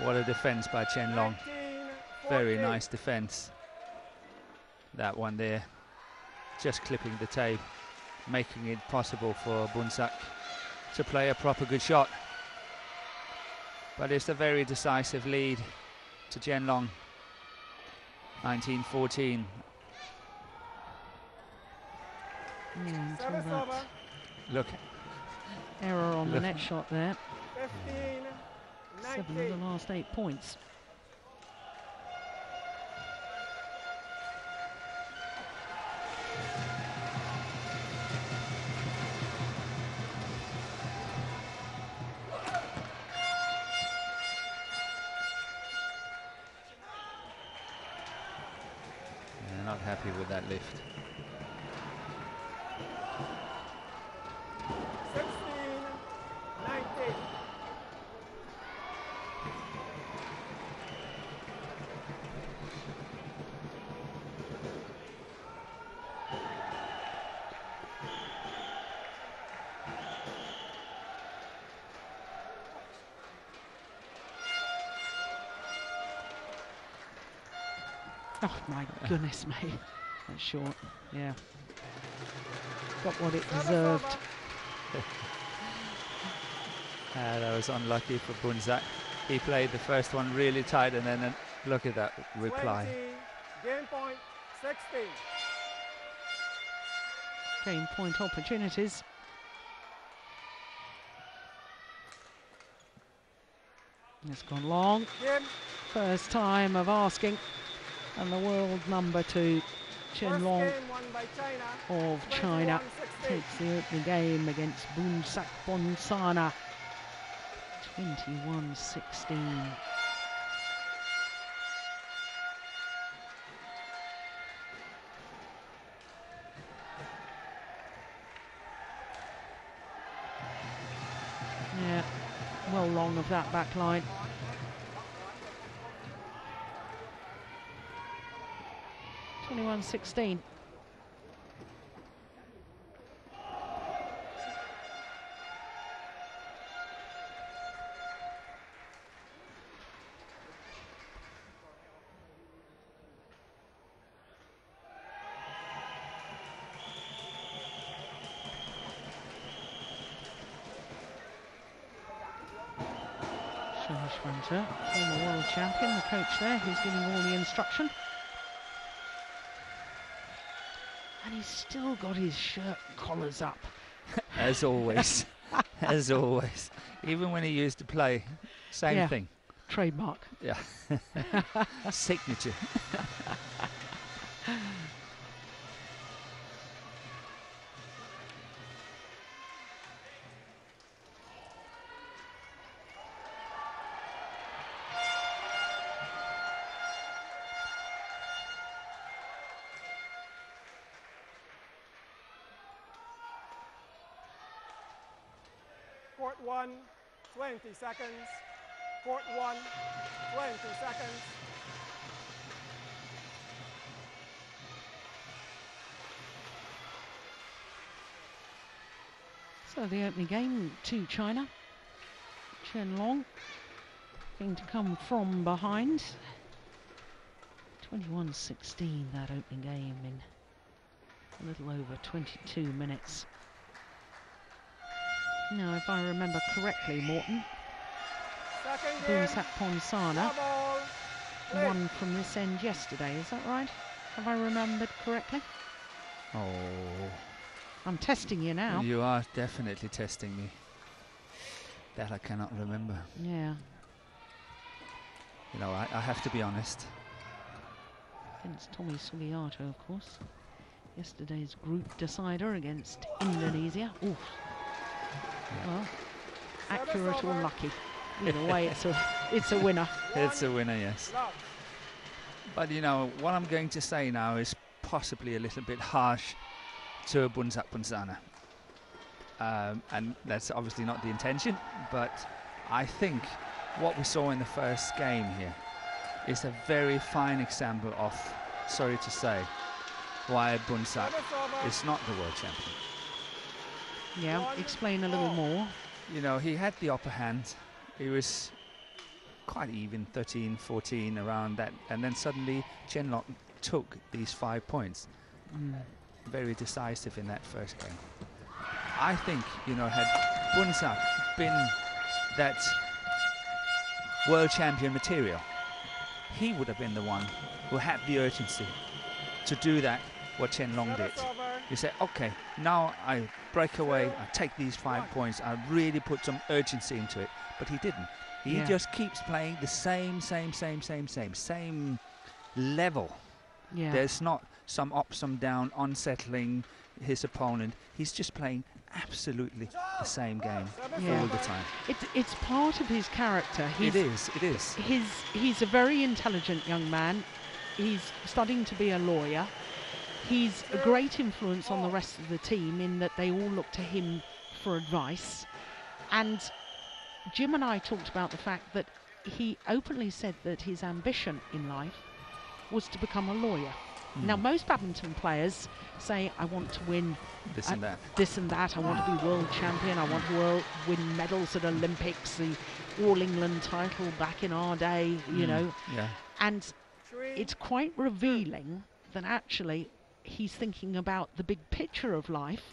what a defence by Chen Long. Very nice defence. That one there, just clipping the tape, making it possible for Bunsak to play a proper good shot. But it's a very decisive lead to Chen Long. 19-14. Yeah, until that look. Error on the net shot there. 15-19. 7 of the last 8 points. Yeah, not happy with that lift. 16-19. Oh my goodness me. That's short, yeah. Got what it deserved. That was unlucky for Bunsak. He played the first one really tight, and then look at that reply. 20, game point, 16. Game point opportunities. It's gone long. Game. First time of asking. And the world number 2, Chen Long of China, takes the opening game against Bunsak Bonsana. 21-16. Yeah, well long of that back line. 21-16. Schwanter, former world champion, the coach there, who's giving all the instruction. And he's still got his shirt collars up. As always. As always. Even when he used to play, same thing. Trademark. Yeah. Signature. Court 1, 20 seconds. Court 1, 20 seconds. So the opening game to China. Chen Long going to come from behind. 21-16 that opening game in a little over 22 minutes. Now, if I remember correctly, Morton, Bunsak Ponsana won from this end yesterday, is that right? Have I remembered correctly? Oh. I'm testing you now. You are definitely testing me. That I cannot remember. Yeah. You know, I have to be honest. Against Tommy Sugiyato, of course. Yesterday's group decider against Indonesia. Oof. Yeah. Well, accurate or lucky. Either way, it's a winner. It's a winner, yes. But you know, what I'm going to say now is possibly a little bit harsh to Bunsak Punsana. And that's obviously not the intention, but I think what we saw in the first game here is a very fine example of, sorry to say, why Bunsak is not the world champion. Yeah, explain a little more. You know, he had the upper hand. He was quite even, 13-14 around that, and then suddenly Chen Long took these 5 points. Very decisive in that first game. I think, you know, had Bunsak been that world champion material, he would have been the one who had the urgency to do that, what Chen Long did. He said, okay, now I break away, I take these 5 points, I really put some urgency into it. But he didn't. He just keeps playing the same level. Yeah. There's not some up, some down, unsettling his opponent. He's just playing absolutely the same game all the time. It's part of his character. It is. He's a very intelligent young man. He's studying to be a lawyer. He's a great influence on the rest of the team in that they all look to him for advice. And Jim and I talked about the fact that he openly said that his ambition in life was to become a lawyer. Now, most badminton players say, I want to win this and that. I want to be world champion. I want to win medals at Olympics, the All England title back in our day, you know. Yeah. And it's quite revealing that actually he's thinking about the big picture of life,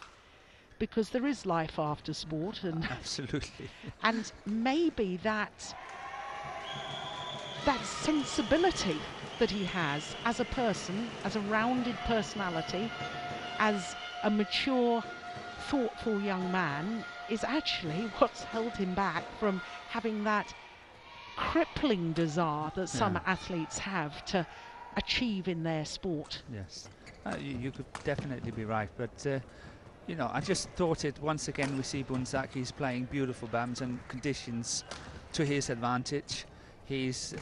because there is life after sport. And absolutely. And maybe that sensibility that he has as a person, as a rounded personality, as a mature, thoughtful young man, is actually what's held him back from having that crippling desire that some athletes have to achieve in their sport. Yes, you could definitely be right, but you know, I just thought it once again. We see Bunsak, he's playing beautiful badminton, conditions to his advantage. He's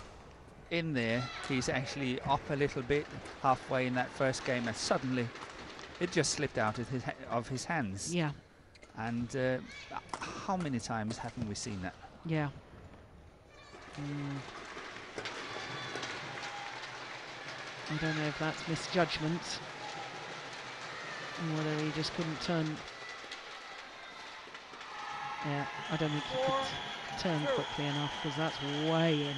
in there, he's actually up a little bit halfway in that first game, and suddenly it just slipped out of his hands. Yeah. And how many times haven't we seen that? Yeah. I don't know if that's misjudgment, or whether he just couldn't turn. Yeah, I don't think he could turn quickly enough, because that's way in.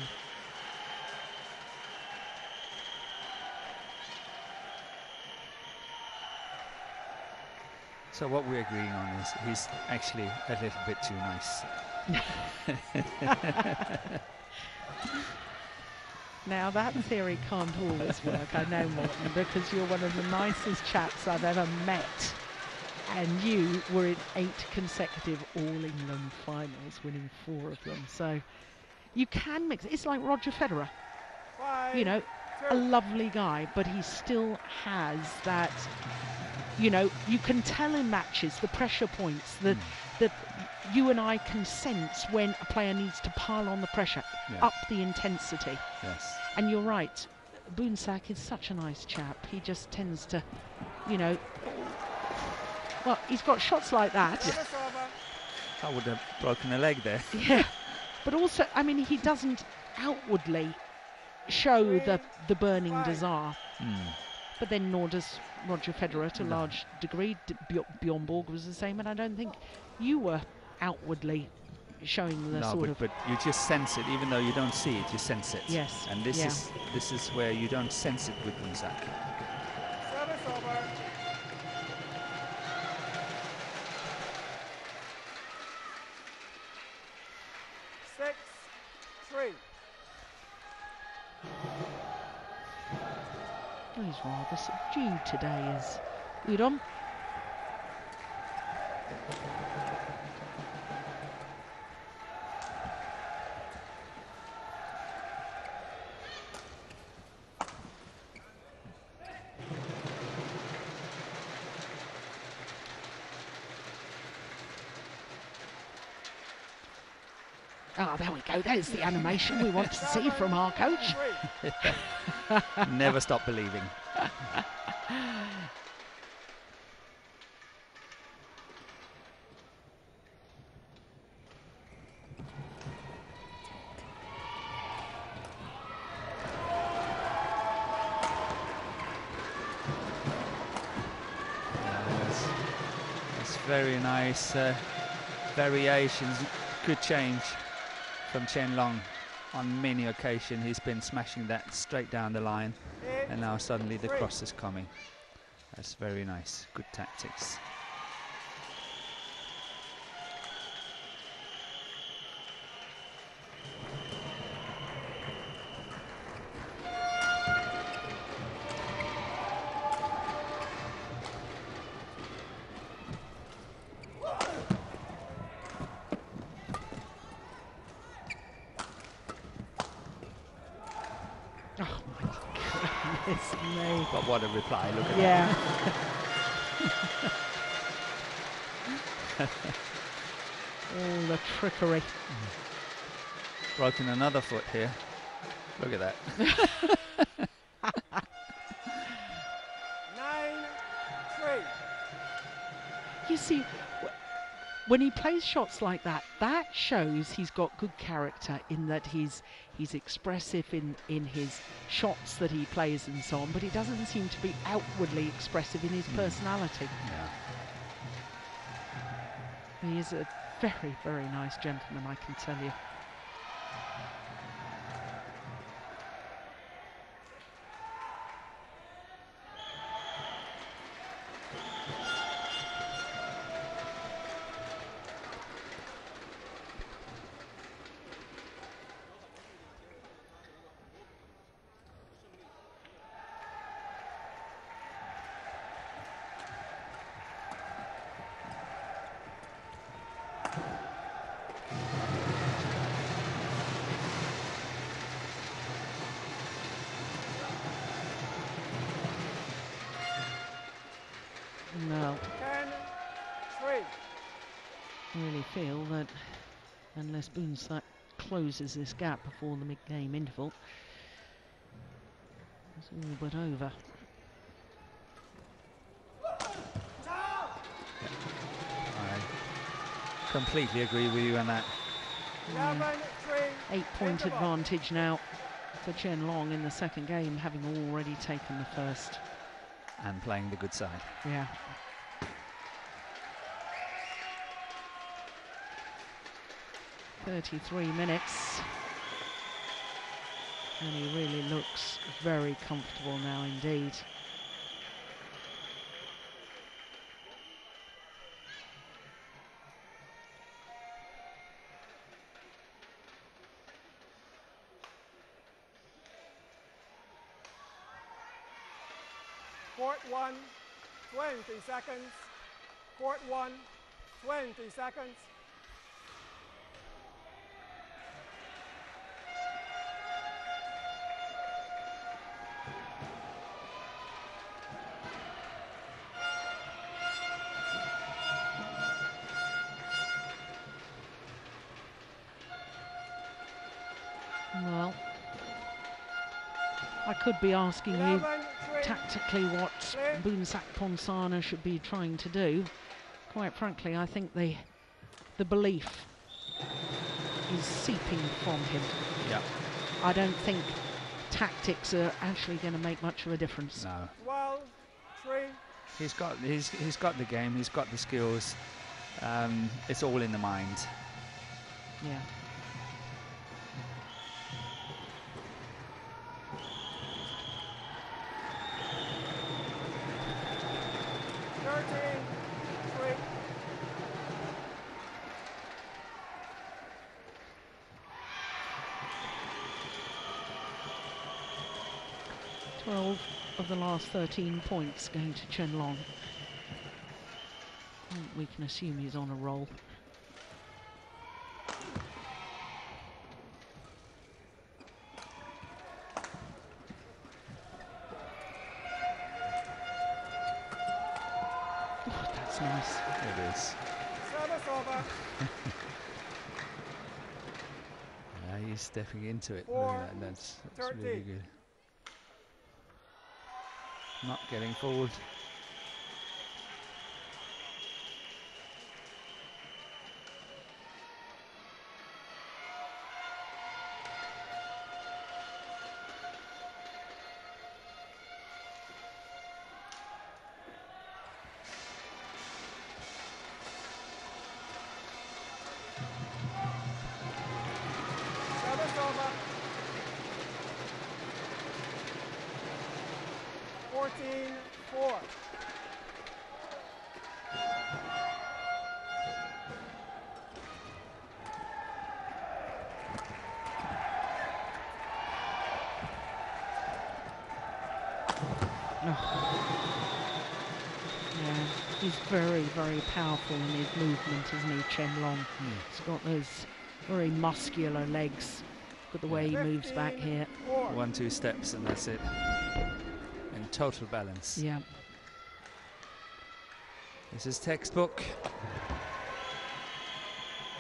So what we're agreeing on is he's actually a little bit too nice. Now that theory can't always work, I know, Morten, because you're one of the nicest chaps I've ever met, and you were in 8 consecutive All-England finals, winning 4 of them. So you can mix. It's like Roger Federer, you know, a lovely guy, but he still has that. You know, you can tell in matches the pressure points that you and I can sense when a player needs to pile on the pressure, up the intensity. Yes. And you're right, Bunsak is such a nice chap. He just tends to, you know, well, he's got shots like that. Yeah. I would have broken a leg there. Yeah, but also, I mean, he doesn't outwardly show the burning desire. But then nor does Roger Federer to a large degree. Bjorn Borg was the same, and I don't think you were outwardly showing the sort of. But you just sense it, even though you don't see it. You sense it. Yes. And this is where you don't sense it with Bunsak. Service over. Six, 3. He's rather subdued today, is Udom. Oh, there we go. There's the animation we want to see from our coach. Never stop believing. That's very nice variations. Good change from Chen Long. On many occasions he's been smashing that straight down the line, and now suddenly the cross is coming. That's very nice. Good tactics. But what a reply, look at that. All the trickery. Broken another foot here. Look at that. 9-3. You see, when he plays shots like that, that shows he's got good character in that he's expressive in his shots that he plays and so on, but he doesn't seem to be outwardly expressive in his personality. Yeah. He is a very, very nice gentleman, I can tell you. No. 10-3. Really feel that unless Boonsack closes this gap before the mid-game interval, it's all but over. I completely agree with you on that. 8-point advantage now for Chen Long in the second game, having already taken the first. And playing the good side. Yeah. "33 minutes. And he really looks very comfortable now indeed. Court 1, 20 seconds. Court 1, 20 seconds. Well, I could be asking you tactically what Boonsack Ponsana should be trying to do. Quite frankly, I think the belief is seeping from him. Yeah. I don't think tactics are actually going to make much of a difference. No. 12-3. He's got the game. He's got the skills. It's all in the mind. Yeah. Of the last 13 points going to Chen Long. We can assume he's on a roll. Oh, that's nice. It is. Service over. he's stepping into it. Four, Look at that. That's really 30. good. Not getting fooled. Service over. 14-4. Yeah, he's very, very powerful in his movement, isn't he, Chen Long? He's got those very muscular legs. Look at the way he moves back here. 1-2 steps and that's it. In total balance. Yeah. This is textbook.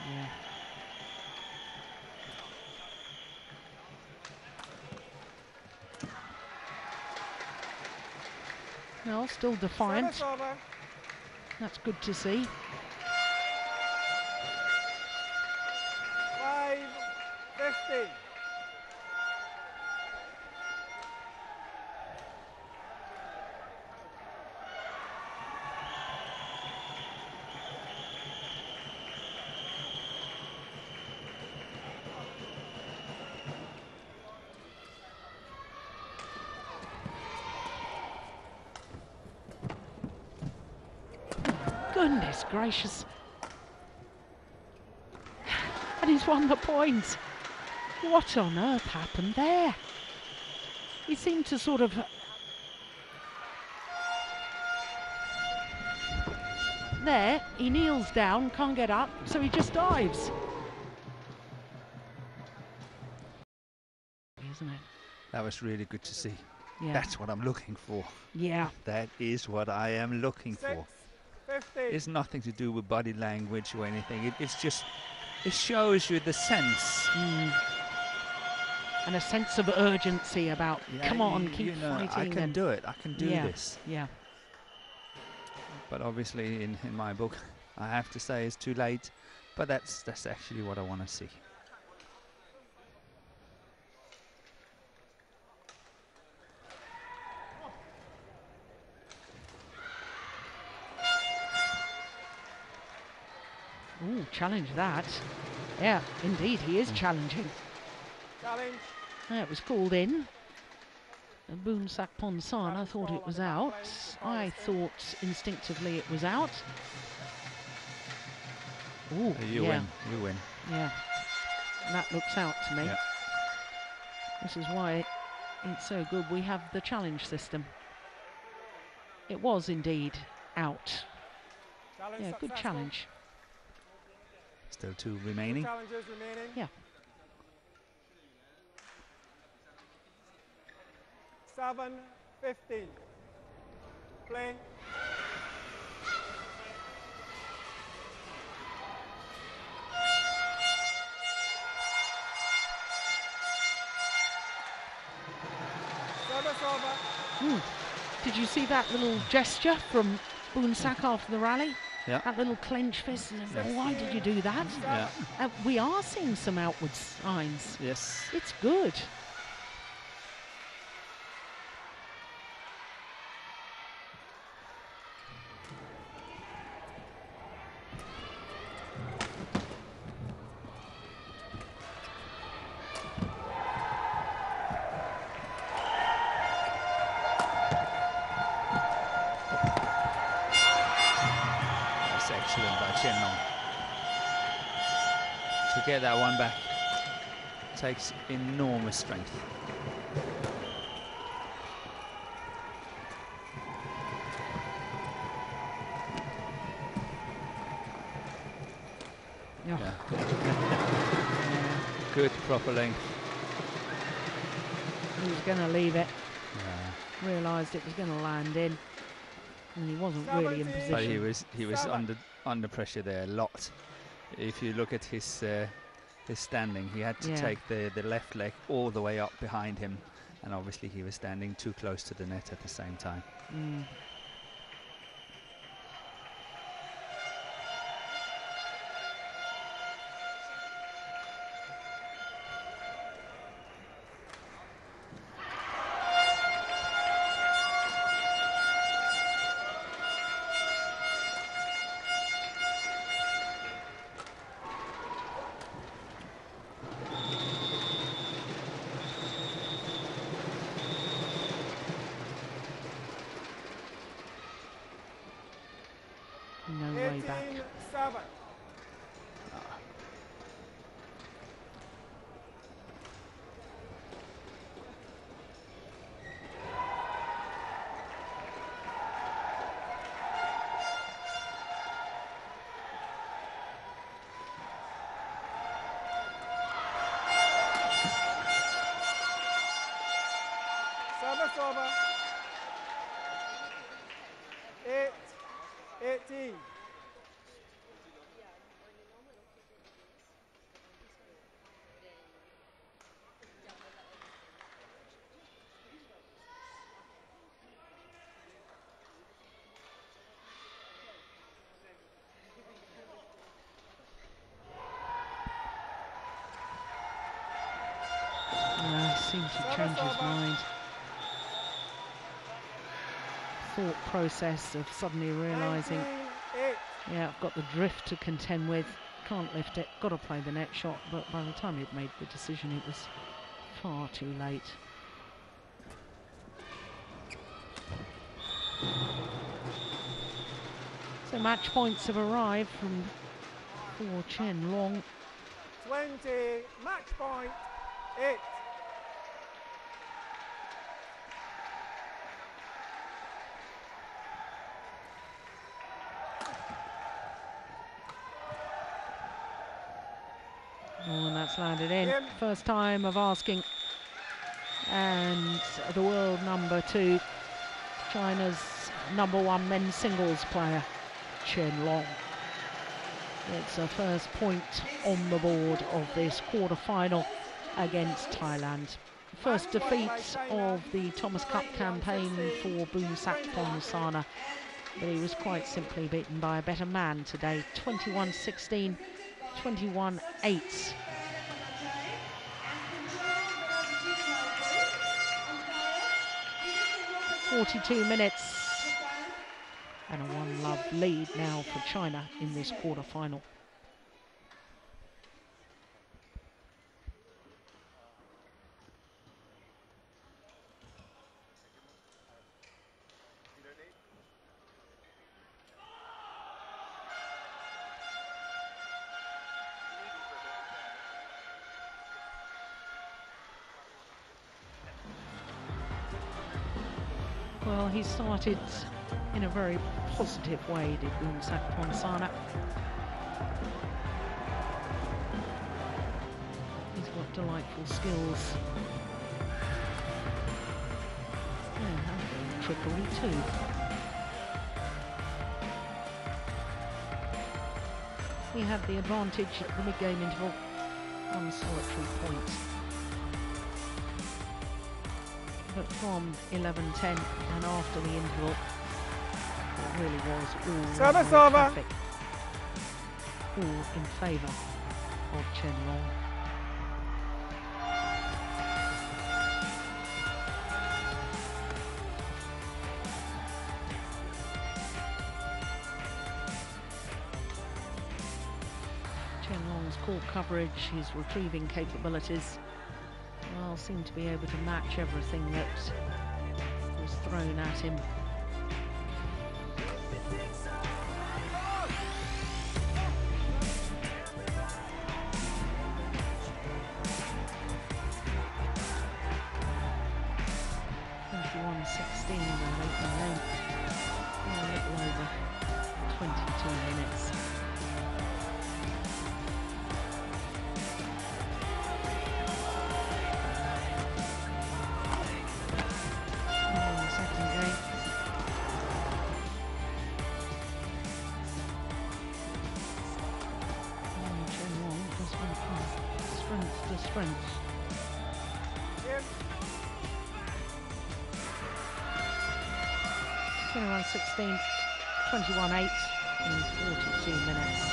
Yeah. No, still defiant. Service over. That's good to see. 5-50. Goodness gracious. And he's won the points. What on earth happened there? He seemed to sort of... There, he kneels down, can't get up, so he just dives. Isn't it? That was really good to see. Yeah. That's what I'm looking for. Yeah. That is what I am looking for. 50. It's nothing to do with body language or anything. It's just, it shows you the sense. And a sense of urgency about, come on, keep fighting. I can do it. I can do this. Yeah. But obviously, in my book, I have to say it's too late. But that's actually what I want to see. Ooh, challenge that. Yeah, indeed, he is challenging. Challenge. Yeah, it was called in. Boon Sak Pon San, I thought it was out. I thought instinctively it was out. Ooh, You win. You win. Yeah, that looks out to me. Yeah. This is why it's so good we have the challenge system. It was indeed out. Challenge Yeah, good successful. challenge. Still 2 remaining. Challenges remaining. Yeah. 7-15. Play. Service over. Did you see that little gesture from Boon Sak after the rally? Yeah. That little clench fist. Yes. Why did you do that? Yeah. We are seeing some outward signs. Yes. It's good. Excellent by Chen Long. To get that one back takes enormous strength. Yeah. Good proper length. He was going to leave it. Yeah. Realised it was going to land in. And he wasn't really in position. But he was under pressure there a lot. If you look at his his standing. He had to take the left leg all the way up behind him, and obviously he was standing too close to the net at the same time. No way back. 7. Service over. 8-18. Seemed to change his mind. Thought process of suddenly realising, yeah, I've got the drift to contend with, can't lift it, got to play the net shot, but by the time he'd made the decision it was far too late. So match points have arrived for Chen Long. 20, match point, 8. Oh, and that's landed in. First time of asking. And the world number 2, China's #1 men's singles player, Chen Long. It's a first point on the board of this quarter-final against Thailand. First defeat of the Thomas Cup campaign for Boonsak Ponsana, but he was quite simply beaten by a better man today, 21-16, 21-8. .42 minutes and a 1-love lead now for China in this quarter-final. Well, he started in a very positive way, did Boonsak Ponsana. He's got delightful skills. And trickery too. We have the advantage at the mid-game interval, 1 solitary point. But from 11-10 and after the interval, it really was all Service over. traffic, all in favour of Chen Long. Chen Long's court coverage, his retrieving capabilities, well, seemed to be able to match everything that was thrown at him. A little over 22 minutes. strength. 21-16, 21-8 in 42 minutes.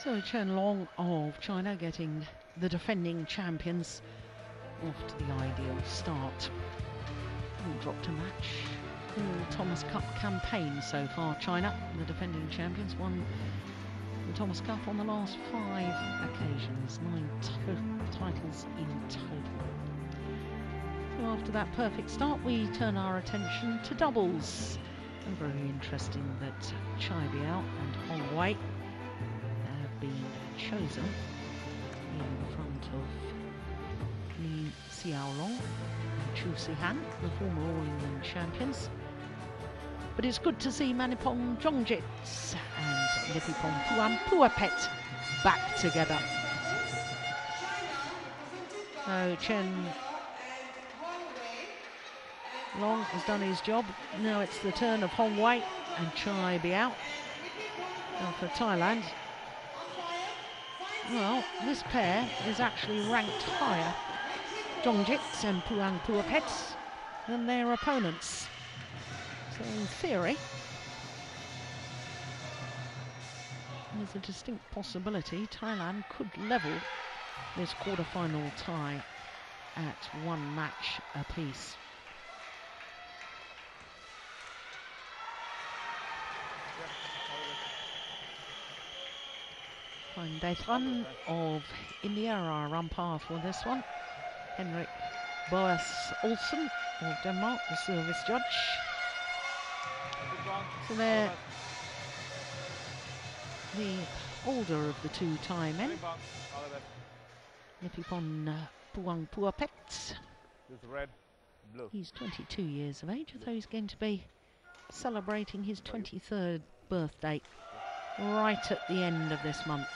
So Chen Long of China getting the defending champions off to the ideal start. Haven't dropped a match. All Thomas Cup campaign so far. China, the defending champions, won the Thomas Cup on the last 5 occasions. 9 titles in total. So after that perfect start, we turn our attention to doubles. And very interesting that Chai Biao and Hong Wei have been chosen in front of Li Xiaolong and Chu Sihan, the former All England champions. But it's good to see Manipong Jongjit and Lipipong Puapet back together. So Chen Long has done his job. Now it's the turn of Hong Wei and Chai Biao. Now for Thailand, well, this pair is actually ranked higher, Jongjit and Puapet, than their opponents. So in theory, there's a distinct possibility Thailand could level this quarter-final tie at 1 match apiece. Fine Daitran of India are umpire for this one. Henrik Boas Olsen of Denmark, the service judge. So they're the older of the 2 Thai men. Nipipon Puapet. He's 22 years of age, although he's going to be celebrating his 23rd birthday right at the end of this month.